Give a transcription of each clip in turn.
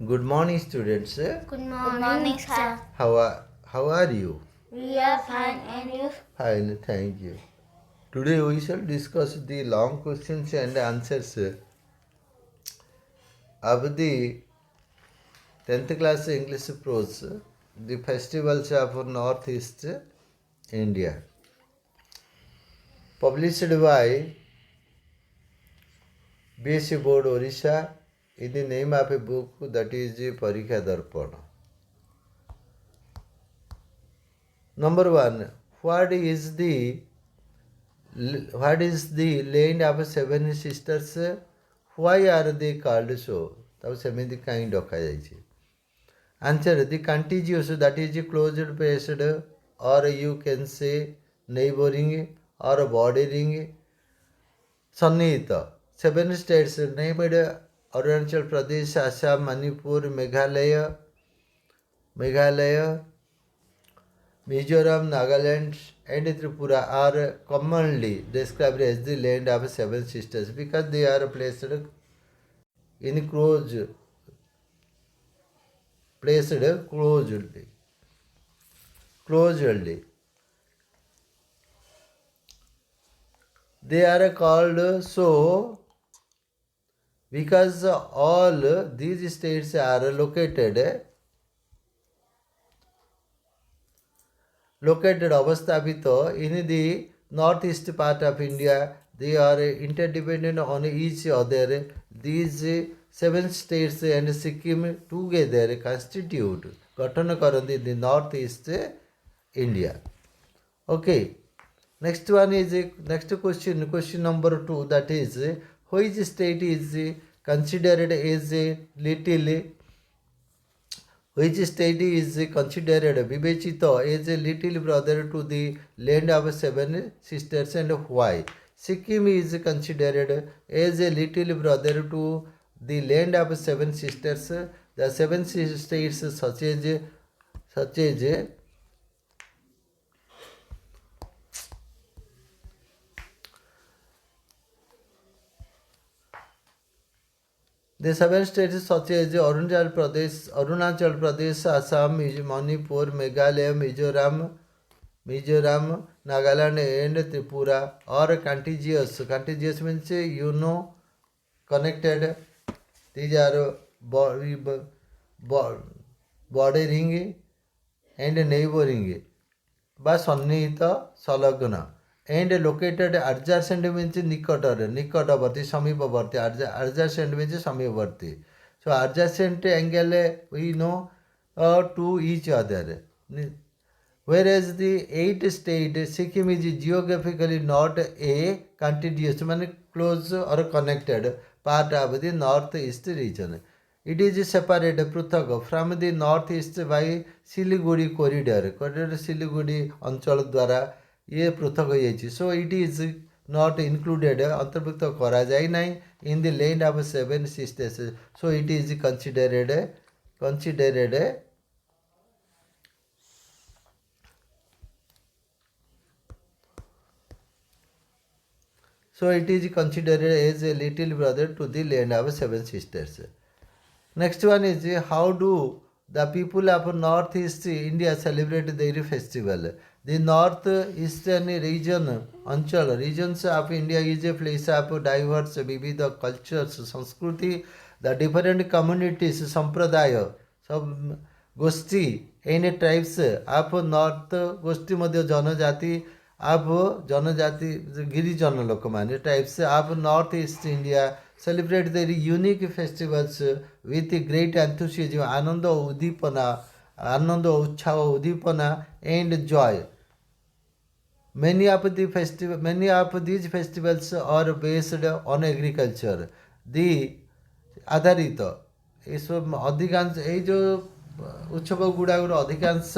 Good morning, students. Good morning, sir. How are you? We are fine, and you? Fine, thank you. Today we shall discuss the long questions and answers of the 10th class English prose, the festivals of Northeast India. Published by BSc Board Orissa in the name of a book that is Parikha Darpana. Number 1. What is the land of seven sisters? Why are they called so? ତାକୁ ସେମିତି କାହିଁ ଡକାଯାଇଛି? Answer. The contiguous, that is closed paced, or you can say neighboring or bordering. Sannihita. Seven states named Arunachal Pradesh, Assam, Manipur, Meghalaya, Mizoram, Nagaland, and Tripura are commonly described as the land of seven sisters because they are placed closely. They are called so because all these states are located avasthabito in the northeast part of India. They are interdependent on each other. These seven states and Sikkim together constitute गठन करती the northeast India. Okay. Next one is next question number 2, that is which state is considered as a little which state is considered Vivechito as a little brother to the land of seven sisters and why? Sikkim is considered as a little brother to the land of seven sisters. The seven states such as the seven states such as Arunachal Pradesh, Assam, Manipur, Meghalaya, Mizoram, Nagaland, and Tripura are contiguous. Contiguous means connected. These are bordering and neighboring. ବା ସନ୍ନିହିତ ସଂଲଗ୍ନ and located adjacent means ନିକଟବର୍ତ୍ତୀ ସମୀପବର୍ତ୍ତୀ adjacent means ସମୀପବର୍ତ୍ତୀ. So adjacent angle we know to each other. Whereas the 8 state Sikkim is geographically not a contiguous means close or connected part of the northeast region. It is separated पृथक from the northeast by Siliguri corridor. Siliguri अंचल द्वारा ये पृथक हो जाइए. So it is not included अंतर्भुक्त करा जाए नहीं in the land of seven sisters. So it is considered as a little brother to the land of seven sisters. Next one is how do the people of Northeast India celebrate their festival? The Northeastern regions of India is a place of diverse vivid cultures, Sanskriti, the different communities, Sampradaya, सब गोष्ठी and tribes of North गोष्ठी मध्य जनजाति of जनजाति गिरिजन लोक माने tribes of Northeast India celebrate their unique festivals with great enthusiasm, आनंद उत्साह उद्दीपना and joy. Many of these festivals are based on agriculture. The आधारित ये सब अधिकांश ये जो उत्सव गुड़ाक अधिकांश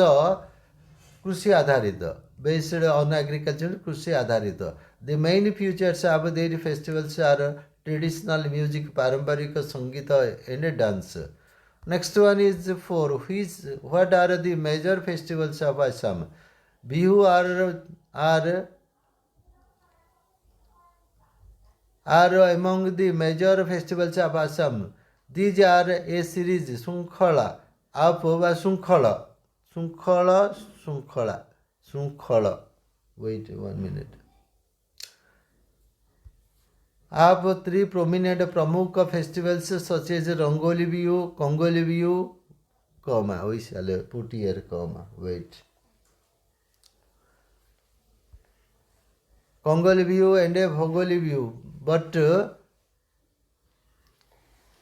कृषि आधारित based on agriculture कृषि आधारित. The main features of their festivals are traditional music, पारंपरिक संगीत and dance. Next one is 4. What are the major festivals of Assam? Bihu are among the major festivals of Assam. These are a series Sunkhala of Sunkhala. Sunkhala. Wait 1 minute. Of three prominent Pramukha festivals such as Rangoli Bihu, Kongoli Bihu, comma. We shall put here comma. Wait. Kongoli Bihu and a Bhogoli Bihu. But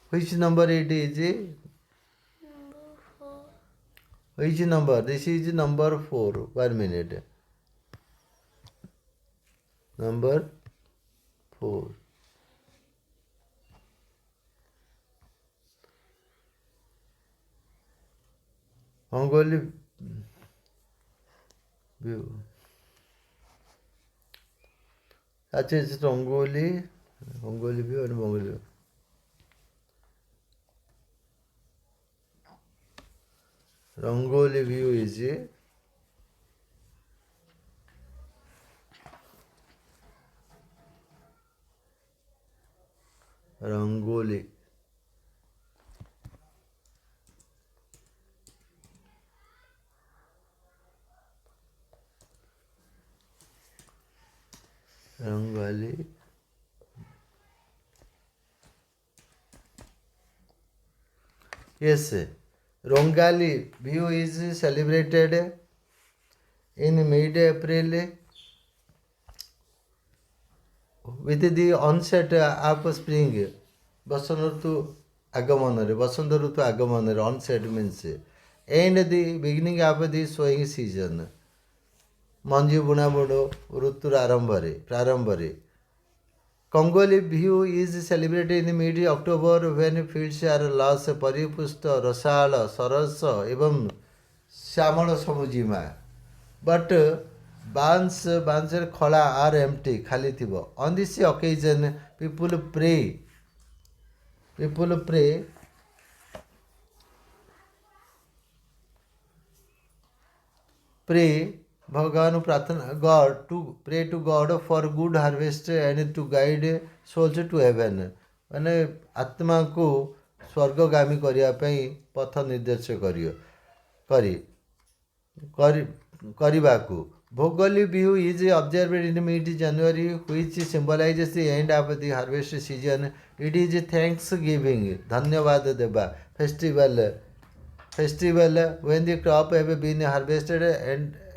which number it is? Which number? This is number 4. 1 minute. Number 4. Mongoli view. That is Mongoli view and Mongoli view. Rangoli view is Rangoli. Rangoli. Yes, Rongali view is celebrated in mid-April with the onset of spring. Basant Ritu Agamanare, onset means, and the beginning of the sowing season. Manju Bunabudo, Rutura Prarambare. Kongoli Bihu is celebrated in mid-October when fields are lush, Paripusta, Rasala, Sarasa, Evam Shamala Samujima. But barns Khola are empty, Khalithiba. On this occasion, people pray. Pray Bhagavanu Pratana God to pray to God for good harvest and to guide souls to heaven. ମାନେ ଆତ୍ମାକୁ ସ୍ୱର୍ଗଗାମୀ କରିବା ପାଇଁ ପଥ ନିର୍ଦ୍ଦେଶ କରିବାକୁ. Bhogoli Bihu is observed in mid-January, which symbolizes the end of the harvest season. It is Thanksgiving, Dhanyavad Deba festival when the crop have been harvested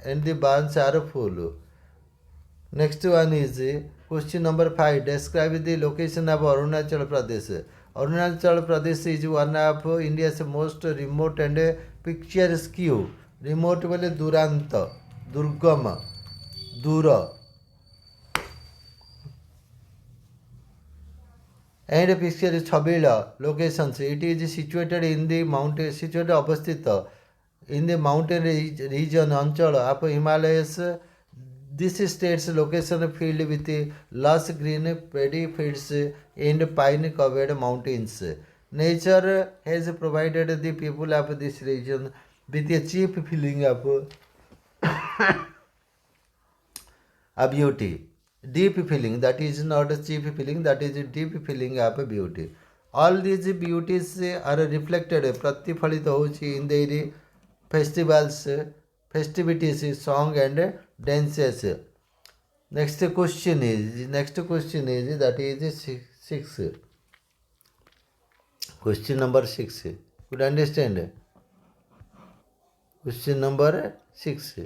and the barns are full. Next one is question number 5. Describe the location of Arunachal Pradesh. Arunachal Pradesh is one of India's most remote and picturesque. Remote bole Duranta, Durgama, Dura. And picture is Chabila locations. It is situated in the mountain, Avastita in the mountain region Anchal of Himalayas. This state's location filled with lush green paddy fields and pine covered mountains. Nature has provided the people of this region with a cheap feeling of beauty. Deep feeling, that is not a cheap feeling, that is a deep feeling of beauty. All these beauties are reflected, pratifalita hochi in their festivals, festivities, song and dances. Next question is that is 6. Question number 6. Could understand? Question number 6.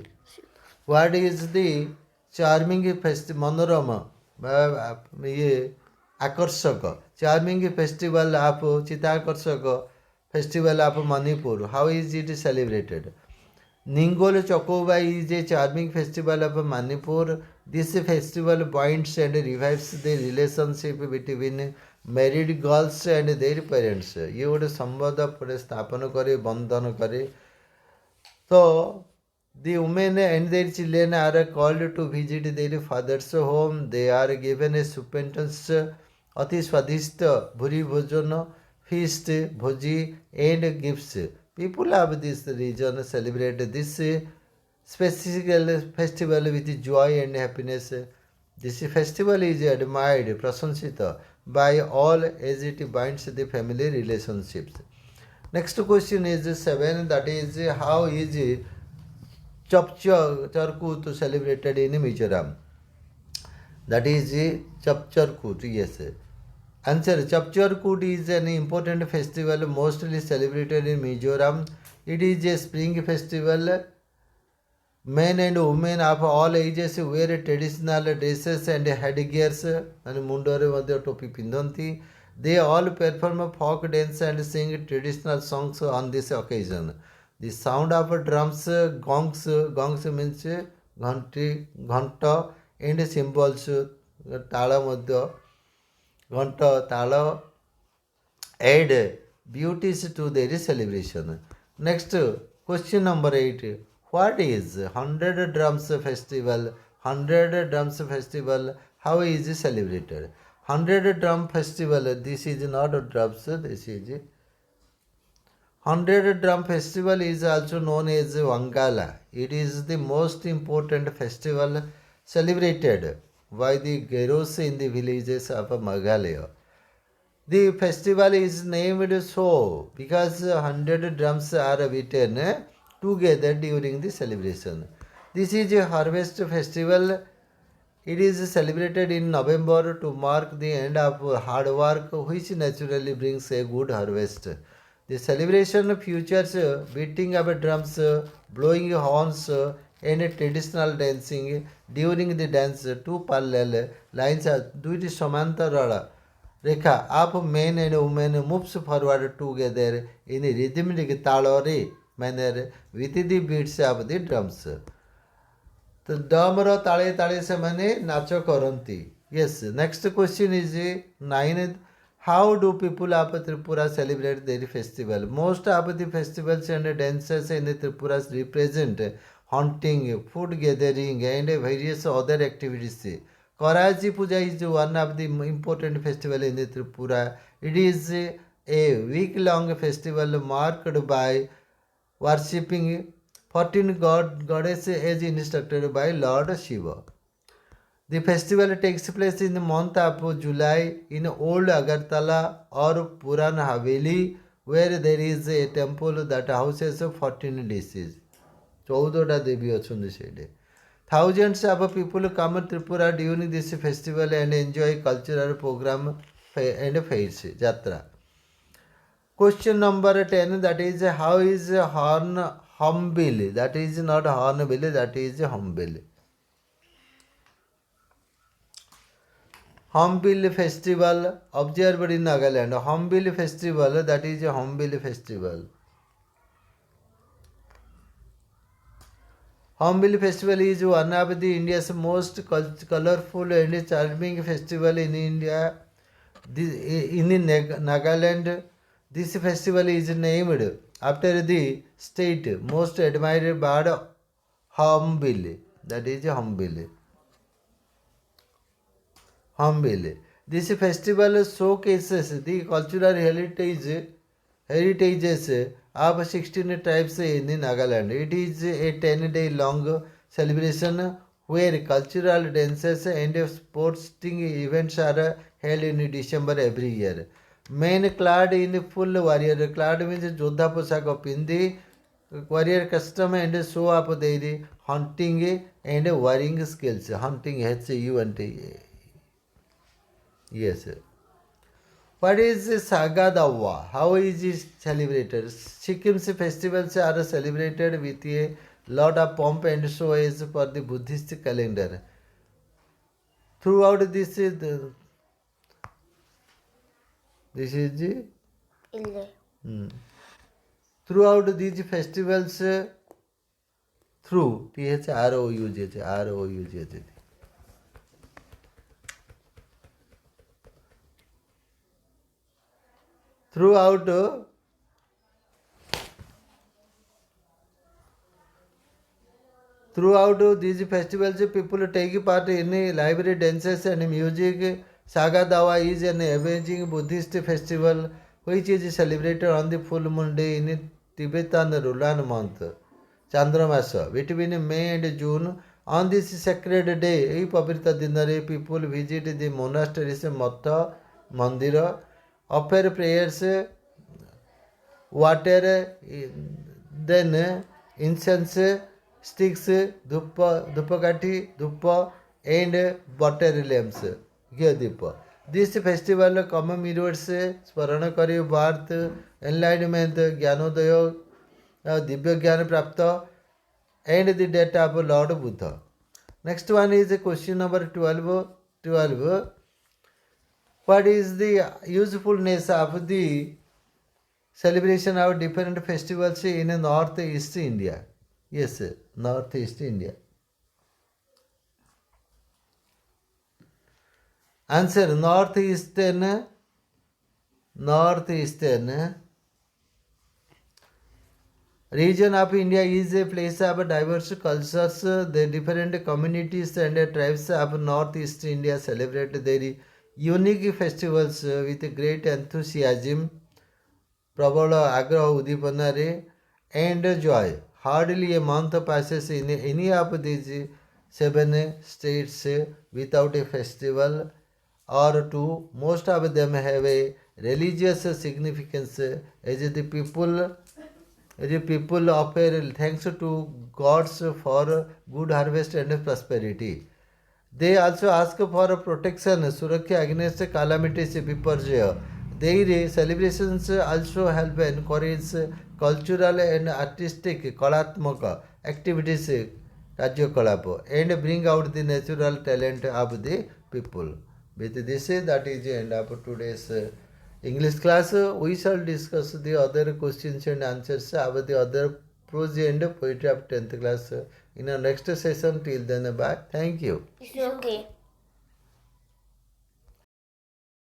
What is the charming Manorama Akarshaka, charming festival of Chitakarshaka, festival of Manipur? How is it celebrated? Ningol Chokoba is a charming festival of Manipur. This festival binds and revives the relationship between married girls and their parents. ये गोटे संबंध पर स्थापन करे बंधन करे. So the women and their children are called to visit their father's home. They are given a stupendous अति स्वादिष्ट भूरी भोजन, feast, bhoji and gifts. People of this region celebrate this specific festival with joy and happiness. This festival is admired, prasansita by all as it binds the family relationships. Next question is 7, that is how is Chapchakut celebrated in Mizoram? That is Chapchakut, yes. Answer: Chapchakut is an important festival mostly celebrated in Mizoram. It is a spring festival. Men and women of all ages wear traditional dresses and headgears and mundore madhya topi pindhanti. They all perform folk dance and sing traditional songs on this occasion. The sound of drums, gongs means ghanta and cymbals, tala madhya, ghanta, tala add beauties to their celebration. Next, question number 8. What is 100 Drums Festival? 100 Drums Festival, how is it celebrated? 100 Drum Festival, this is not a drums, this is 100 Drum Festival is also known as Wangala. It is the most important festival celebrated by the Geros in the villages of Meghalaya. The festival is named so because 100 drums are beaten together during the celebration. This is a harvest festival. It is celebrated in November to mark the end of hard work, which naturally brings a good harvest. The celebration features beating of drums, blowing horns, and traditional dancing. During the dance, two parallel lines are duty samantara Rekha of men and women moves forward together in a rhythmic talori manner with the beats of the drums. तो डमर ताले ताले से मैंने नाचो करती. Yes. Next question is 9. How do people of Tripura celebrate their festival? Most of the festivals and dances in Tripura represent hunting, food gathering, and various other activities. Karachi Puja is one of the important festival in Tripura. It is a week-long festival marked by worshipping 14 goddesses as instructed by Lord Shiva. The festival takes place in the month of July in Old Agartala or Puran Haveli, where there is a temple that houses 14 deities. 14 devi ଅଛନ୍ତି ସେଇଠି. Thousands of people come to Tripura during this festival and enjoy cultural program and fairs, Jatra. Question number 10, that is how is hornbill? That is not hornbill, that is hornbill. Hornbill festival observed in Nagaland. Hornbill festival, that is Hornbill festival. Hornbill festival is one of the India's most colorful and charming festival in India. In Nagaland, this festival is named after the state most admired bird hornbill. That is hornbill. Hornbill. This festival showcases the cultural heritages of 16 tribes in Nagaland. It is a 10-day long celebration where cultural dances and sporting events are held in December every year. Men clad in full warrior, clad means Jodha Posaka Pindi, warrior custom and show up their hunting and warring skills. Hunting HUNT. Yes. What is Saga Dawa? How is it celebrated? Sikkim's festivals are celebrated with a lot of pomp and show as per the Buddhist calendar. Throughout this is the throughout these festivals through THROUGH Throughout these festivals, people take part in library dances and music. Saga Dawa is an amazing Buddhist festival which is celebrated on the full moon day in Tibetan Rulan month, Chandramasa, between May and June. On this sacred day, Pavrita Dinare, people visit the monasteries, Matha, मंदिर offer prayers water then incense sticks dhupakati dhupa and butter lamps घियो दीप this festival commemorates स्मरण करी birth enlightenment Gyanodaya Divya ज्ञान प्राप्त and the death of Lord Buddha. Next one is question number 12. What is the usefulness of the celebration of different festivals in Northeast India? Yes, Northeast India. Answer Northeastern region of India is a place of diverse cultures. The different communities and tribes of Northeast India celebrate their unique festivals with great enthusiasm, प्रबल आग्रह उद्दीपनारे and joy. Hardly a month passes in any of these 7 states without a festival or two. Most of them have a religious significance as the people offer thanks to gods for good harvest and prosperity. They also ask for protection, surakya against calamities, viparjaya. Their celebrations also help encourage cultural and artistic कलात्मक activities कार्यकलाप and bring out the natural talent of the people. With this, that is the end of today's English class. We shall discuss the other questions and answers of the other prose and poetry of 10th class in our next session. Till then, bye. Thank you. It's okay.